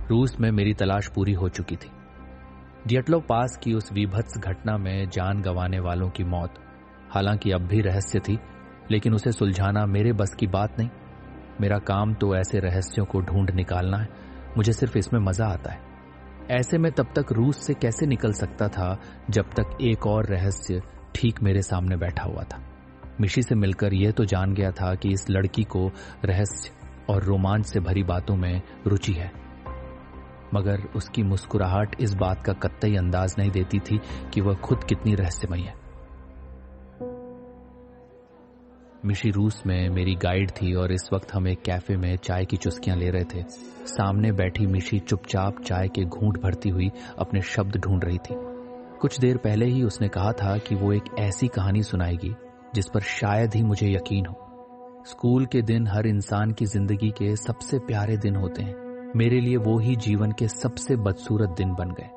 रूस में मेरी तलाश पूरी हो चुकी थी। डियटलोव पास की उस वीभत्स घटना में जान गंवाने वालों की मौत हालांकि अब भी रहस्य थी, लेकिन उसे सुलझाना मेरे बस की बात नहीं। मेरा काम तो ऐसे रहस्यों को ढूंढ निकालना है, मुझे सिर्फ इसमें मजा आता है। ऐसे में तब तक रूस से कैसे निकल सकता था जब तक एक और रहस्य ठीक मेरे सामने बैठा हुआ था। मिशी से मिलकर यह तो जान गया था कि इस लड़की को रहस्य और रोमांच से भरी बातों में रुचि है, मगर उसकी मुस्कुराहट इस बात का कतई अंदाज नहीं देती थी कि वह खुद कितनी रहस्यमयी है। मिशी रूस में मेरी गाइड थी और इस वक्त हम एक कैफे में चाय की चुस्कियां ले रहे थे। सामने बैठी मिशी चुपचाप चाय के घूंट भरती हुई अपने शब्द ढूंढ रही थी। कुछ देर पहले ही उसने कहा था कि वो एक ऐसी कहानी सुनाएगी जिस पर शायद ही मुझे यकीन हो। स्कूल के दिन हर इंसान की जिंदगी के सबसे प्यारे दिन होते हैं। मेरे लिए वो ही जीवन के सबसे बदसूरत दिन बन गए।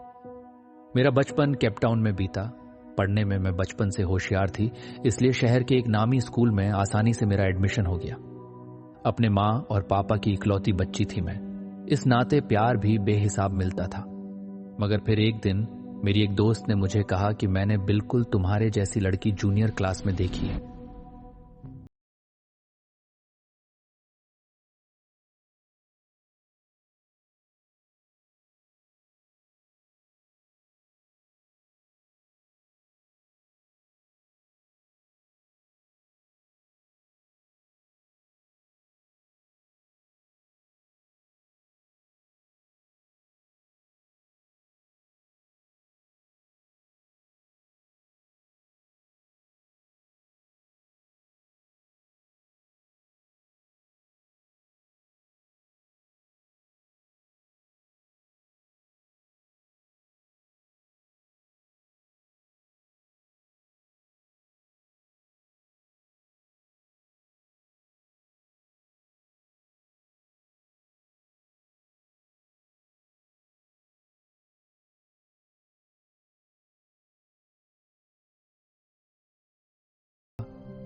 मेरा बचपन केपटाउन में बीता। पढ़ने में मैं बचपन से होशियार थी, इसलिए शहर के एक नामी स्कूल में आसानी से मेरा एडमिशन हो गया। अपने माँ और पापा की इकलौती बच्ची थी मैं, इस नाते प्यार भी बेहिसाब मिलता था। मगर फिर एक दिन मेरी एक दोस्त ने मुझे कहा कि मैंने बिल्कुल तुम्हारे जैसी लड़की जूनियर क्लास में देखी है।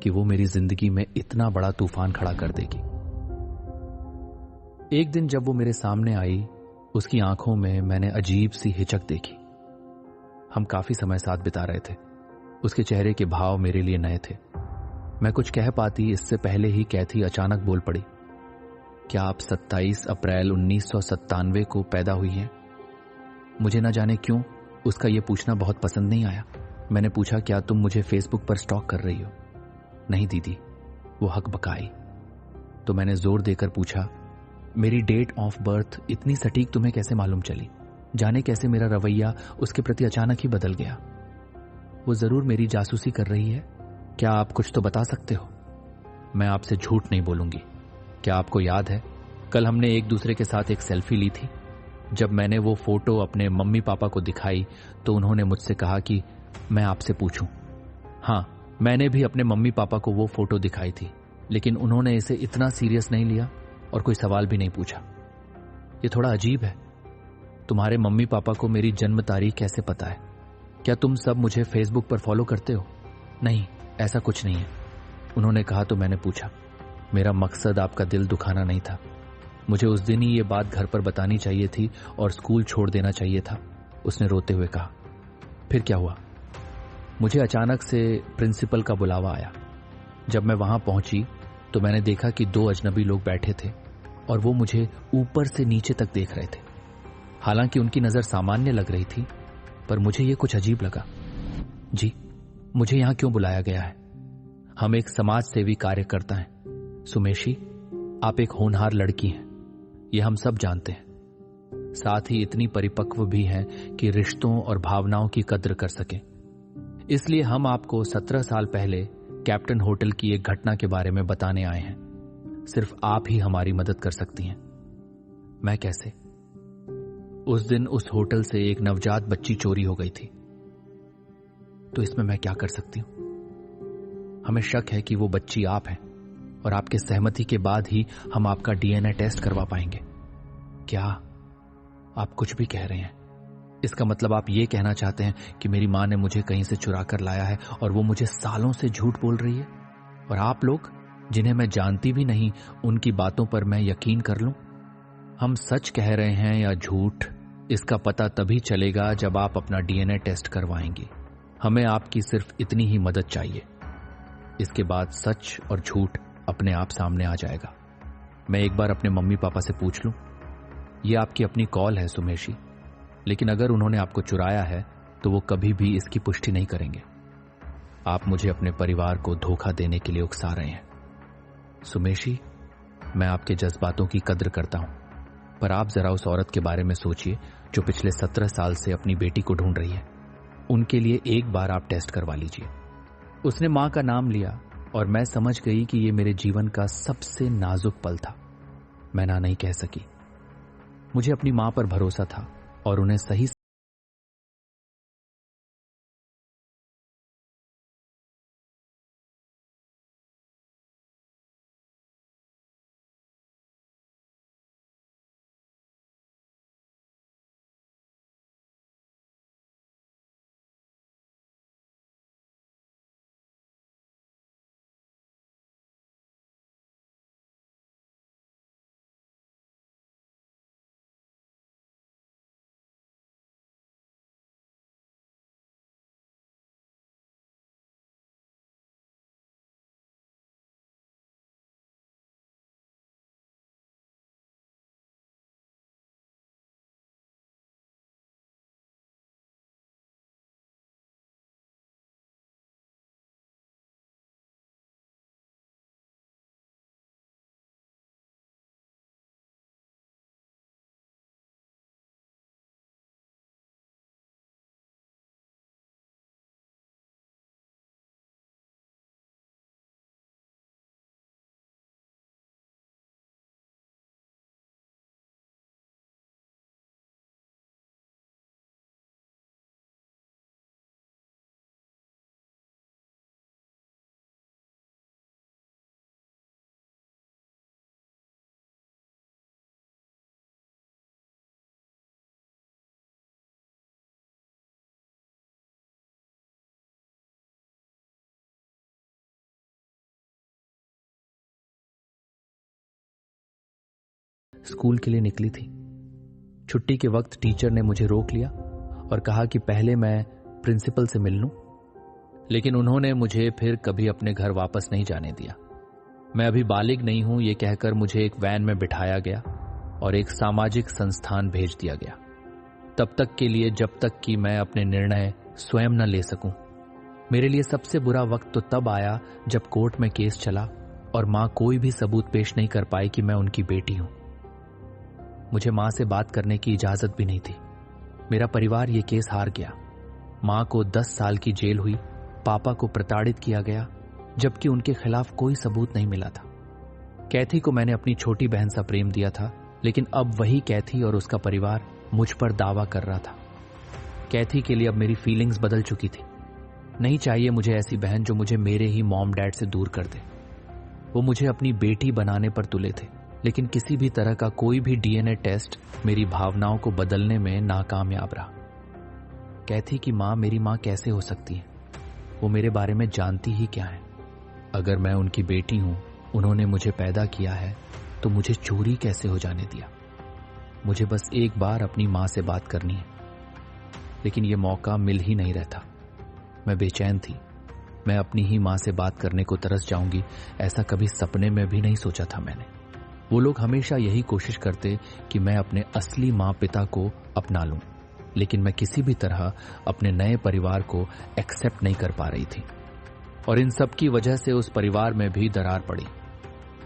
कि वो मेरी जिंदगी में इतना बड़ा तूफान खड़ा कर देगी। एक दिन जब वो मेरे सामने आई, उसकी आंखों में मैंने अजीब सी हिचक देखी। हम काफी समय साथ बिता रहे थे। उसके चेहरे के भाव मेरे लिए नए थे। मैं कुछ कह पाती इससे पहले ही कैथी अचानक बोल पड़ी, क्या आप 27 अप्रैल 1997 को पैदा हुई हैं? मुझे न जाने क्यों उसका यह पूछना बहुत पसंद नहीं आया। मैंने पूछा, क्या तुम मुझे फेसबुक पर स्टॉक कर रही हो? नहीं दीदी, वो हक बकाई। तो मैंने जोर देकर पूछा, मेरी डेट ऑफ बर्थ इतनी सटीक तुम्हें कैसे मालूम चली? जाने कैसे मेरा रवैया उसके प्रति अचानक ही बदल गया। वो जरूर मेरी जासूसी कर रही है। क्या आप कुछ तो बता सकते हो? मैं आपसे झूठ नहीं बोलूंगी। क्या आपको याद है, कल हमने एक दूसरे के साथ एक सेल्फी ली थी। जब मैंने वो फोटो अपने मम्मी पापा को दिखाई तो उन्होंने मुझसे कहा कि मैं आपसे पूछूं। हाँ, मैंने भी अपने मम्मी पापा को वो फोटो दिखाई थी, लेकिन उन्होंने इसे इतना सीरियस नहीं लिया और कोई सवाल भी नहीं पूछा। ये थोड़ा अजीब है। तुम्हारे मम्मी पापा को मेरी जन्म तारीख कैसे पता है? क्या तुम सब मुझे फेसबुक पर फॉलो करते हो? नहीं, ऐसा कुछ नहीं है, उन्होंने कहा। तो मैंने पूछा, मेरा मकसद आपका दिल दुखाना नहीं था। मुझे उस दिन ही ये बात घर पर बतानी चाहिए थी और स्कूल छोड़ देना चाहिए था, उसने रोते हुए कहा। फिर क्या हुआ? मुझे अचानक से प्रिंसिपल का बुलावा आया। जब मैं वहां पहुंची तो मैंने देखा कि 2 अजनबी लोग बैठे थे और वो मुझे ऊपर से नीचे तक देख रहे थे। हालांकि उनकी नजर सामान्य लग रही थी, पर मुझे ये कुछ अजीब लगा। जी, मुझे यहां क्यों बुलाया गया है? हम एक समाज सेवी कार्यकर्ता हैं। सुमेशी, आप एक होनहार लड़की हैं, ये हम सब जानते हैं। साथ ही इतनी परिपक्व भी हैं कि रिश्तों और भावनाओं की कद्र कर सकें। इसलिए हम आपको 17 साल पहले कैप्टन होटल की एक घटना के बारे में बताने आए हैं। सिर्फ आप ही हमारी मदद कर सकती हैं। मैं कैसे? उस दिन उस होटल से एक नवजात बच्ची चोरी हो गई थी। तो इसमें मैं क्या कर सकती हूं? हमें शक है कि वो बच्ची आप हैं और आपके सहमति के बाद ही हम आपका डीएनए टेस्ट करवा पाएंगे। क्या आप कुछ भी कह रहे हैं? इसका मतलब आप ये कहना चाहते हैं कि मेरी मां ने मुझे कहीं से चुरा कर लाया है और वो मुझे सालों से झूठ बोल रही है, और आप लोग जिन्हें मैं जानती भी नहीं उनकी बातों पर मैं यकीन कर लूं? हम सच कह रहे हैं या झूठ, इसका पता तभी चलेगा जब आप अपना डीएनए टेस्ट करवाएंगी। हमें आपकी सिर्फ इतनी ही मदद चाहिए। इसके बाद सच और झूठ अपने आप सामने आ जाएगा। मैं एक बार अपने मम्मी पापा से पूछ लूं? यह आपकी अपनी कॉल है सुमेशी, लेकिन अगर उन्होंने आपको चुराया है तो वो कभी भी इसकी पुष्टि नहीं करेंगे। आप मुझे अपने परिवार को धोखा देने के लिए उकसा रहे हैं। सुमेशी, मैं आपके जज्बातों की कद्र करता हूं, पर आप जरा उस औरत के बारे में सोचिए जो पिछले 17 साल से अपनी बेटी को ढूंढ रही है। उनके लिए एक बार आप टेस्ट करवा लीजिए। उसने मां का नाम लिया और मैं समझ गई कि यह मेरे जीवन का सबसे नाजुक पल था। मैं ना नहीं कह सकी। मुझे अपनी मां पर भरोसा था और उन्हें सही स्कूल के लिए निकली थी। छुट्टी के वक्त टीचर ने मुझे रोक लिया और कहा कि पहले मैं प्रिंसिपल से मिल लूं, लेकिन उन्होंने मुझे फिर कभी अपने घर वापस नहीं जाने दिया। मैं अभी बालिग नहीं हूं, यह कहकर मुझे एक वैन में बिठाया गया और एक सामाजिक संस्थान भेज दिया गया, तब तक के लिए जब तक कि मैं अपने निर्णय स्वयं न ले सकूं। मेरे लिए सबसे बुरा वक्त तो तब आया जब कोर्ट में केस चला और मां कोई भी सबूत पेश नहीं कर पाई कि मैं उनकी बेटी हूं। मुझे मां से बात करने की इजाजत भी नहीं थी। मेरा परिवार ये केस हार गया। मां को 10 साल की जेल हुई, पापा को प्रताड़ित किया गया, जबकि उनके खिलाफ कोई सबूत नहीं मिला था। कैथी को मैंने अपनी छोटी बहन सा प्रेम दिया था, लेकिन अब वही कैथी और उसका परिवार मुझ पर दावा कर रहा था। कैथी के लिए अब मेरी फीलिंग्स बदल चुकी थी। नहीं चाहिए मुझे ऐसी बहन जो मुझे मेरे ही मॉम डैड से दूर कर दे। वो मुझे अपनी बेटी बनाने पर तुले थे, लेकिन किसी भी तरह का कोई भी डीएनए टेस्ट मेरी भावनाओं को बदलने में नाकामयाब रहा। कैथी की मां मेरी मां कैसे हो सकती है? वो मेरे बारे में जानती ही क्या है? अगर मैं उनकी बेटी हूं, उन्होंने मुझे पैदा किया है, तो मुझे चोरी कैसे हो जाने दिया? मुझे बस एक बार अपनी मां से बात करनी है, लेकिन यह मौका मिल ही नहीं रहता। मैं बेचैन थी। मैं अपनी ही मां से बात करने को तरस जाऊंगी, ऐसा कभी सपने में भी नहीं सोचा था मैंने। वो लोग हमेशा यही कोशिश करते कि मैं अपने असली मां पिता को अपना लूं, लेकिन मैं किसी भी तरह अपने नए परिवार को एक्सेप्ट नहीं कर पा रही थी। और इन सब की वजह से उस परिवार में भी दरार पड़ी।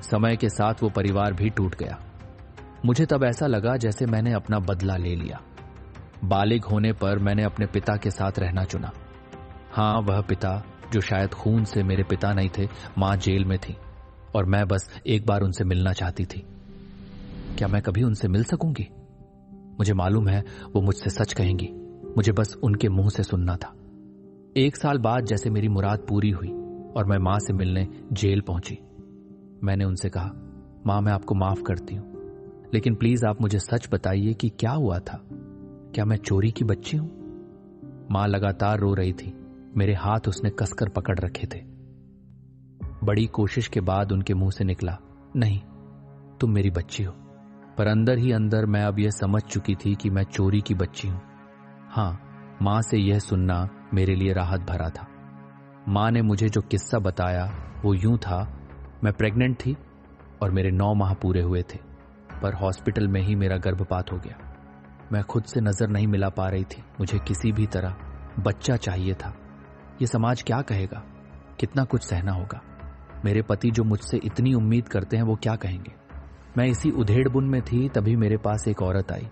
समय के साथ वो परिवार भी टूट गया। मुझे तब ऐसा लगा जैसे मैंने अपना बदला ले लिया। बालिग होने पर मैंने अपने पिता के साथ रहना चुना। हाँ, वह पिता जो शायद खून से मेरे पिता नहीं थे। मां जेल में थी और मैं बस एक बार उनसे मिलना चाहती थी। क्या मैं कभी उनसे मिल सकूंगी? मुझे मालूम है वो मुझसे सच कहेंगी, मुझे बस उनके मुंह से सुनना था। 1 साल बाद जैसे मेरी मुराद पूरी हुई और मैं मां से मिलने जेल पहुंची। मैंने उनसे कहा, मां मैं आपको माफ करती हूं, लेकिन प्लीज आप मुझे सच बताइए कि क्या हुआ था। क्या मैं चोरी की बच्ची हूं? मां लगातार रो रही थी। मेरे हाथ उसने कसकर पकड़ रखे थे। बड़ी कोशिश के बाद उनके मुंह से निकला, नहीं, तुम मेरी बच्ची हो। पर अंदर ही अंदर मैं अब यह समझ चुकी थी कि मैं चोरी की बच्ची हूं। हाँ, मां से यह सुनना मेरे लिए राहत भरा था। मां ने मुझे जो किस्सा बताया वो यूं था, मैं प्रेग्नेंट थी और मेरे 9 माह पूरे हुए थे, पर हॉस्पिटल में ही मेरा गर्भपात हो गया। मैं खुद से नजर नहीं मिला पा रही थी। मुझे किसी भी तरह बच्चा चाहिए था। ये समाज क्या कहेगा, कितना कुछ सहना होगा। मेरे पति जो मुझसे इतनी उम्मीद करते हैं वो क्या कहेंगे। मैं इसी उधेड़बुन में थी, तभी मेरे पास एक औरत आई।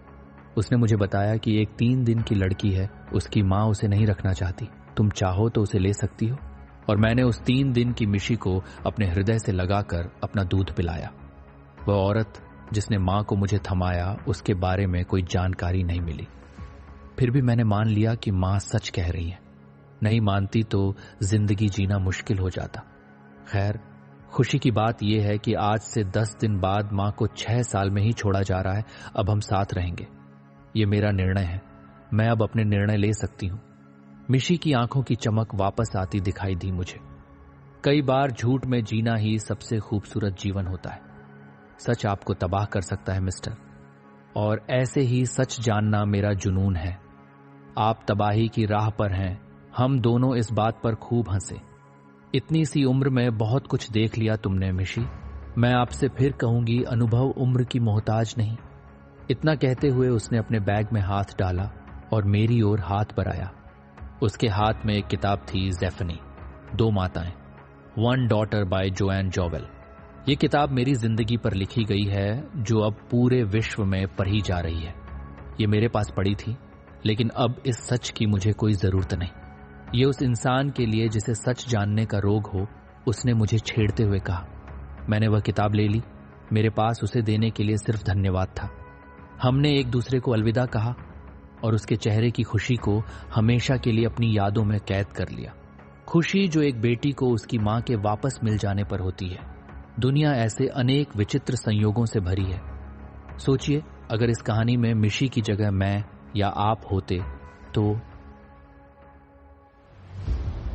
उसने मुझे बताया कि एक 3 दिन की लड़की है, उसकी माँ उसे नहीं रखना चाहती, तुम चाहो तो उसे ले सकती हो। और मैंने उस 3 दिन की मिशी को अपने हृदय से लगाकर अपना दूध पिलाया। वह औरत जिसने माँ को मुझे थमाया, उसके बारे में कोई जानकारी नहीं मिली। फिर भी मैंने मान लिया कि माँ सच कह रही है। नहीं मानती तो जिंदगी जीना मुश्किल हो जाता। खैर, खुशी की बात यह है कि आज से 10 दिन बाद मां को 6 साल में ही छोड़ा जा रहा है। अब हम साथ रहेंगे। ये मेरा निर्णय है। मैं अब अपने निर्णय ले सकती हूं। मिशी की आंखों की चमक वापस आती दिखाई दी मुझे। कई बार झूठ में जीना ही सबसे खूबसूरत जीवन होता है। सच आपको तबाह कर सकता है मिस्टर, और ऐसे ही सच जानना मेरा जुनून है। आप तबाही की राह पर हैं। हम दोनों इस बात पर खूब हंसे। इतनी सी उम्र में बहुत कुछ देख लिया तुमने मिशी। मैं आपसे फिर कहूंगी, अनुभव उम्र की मोहताज नहीं। इतना कहते हुए उसने अपने बैग में हाथ डाला और मेरी ओर हाथ बढ़ाया। उसके हाथ में एक किताब थी, ज़ेफनी, 2 माताएं, 1 डॉटर बाय जोएन जोवेल। ये किताब मेरी जिंदगी पर लिखी गई है, जो अब पूरे विश्व में पढ़ी जा रही है। ये मेरे पास पड़ी थी, लेकिन अब इस सच की मुझे कोई जरूरत नहीं। ये उस इंसान के लिए जिसे सच जानने का रोग हो, उसने मुझे छेड़ते हुए कहा। मैंने वह किताब ले ली। मेरे पास उसे देने के लिए सिर्फ धन्यवाद था। हमने एक दूसरे को अलविदा कहा और उसके चेहरे की खुशी को हमेशा के लिए अपनी यादों में कैद कर लिया। खुशी जो एक बेटी को उसकी मां के वापस मिल जाने पर होती है। दुनिया ऐसे अनेक विचित्र संयोगों से भरी है। सोचिए, अगर इस कहानी में मिशी की जगह मैं या आप होते तो।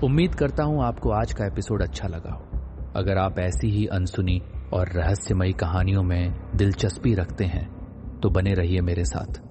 उम्मीद करता हूं आपको आज का एपिसोड अच्छा लगा हो। अगर आप ऐसी ही अनसुनी और रहस्यमयी कहानियों में दिलचस्पी रखते हैं तो बने रहिए मेरे साथ।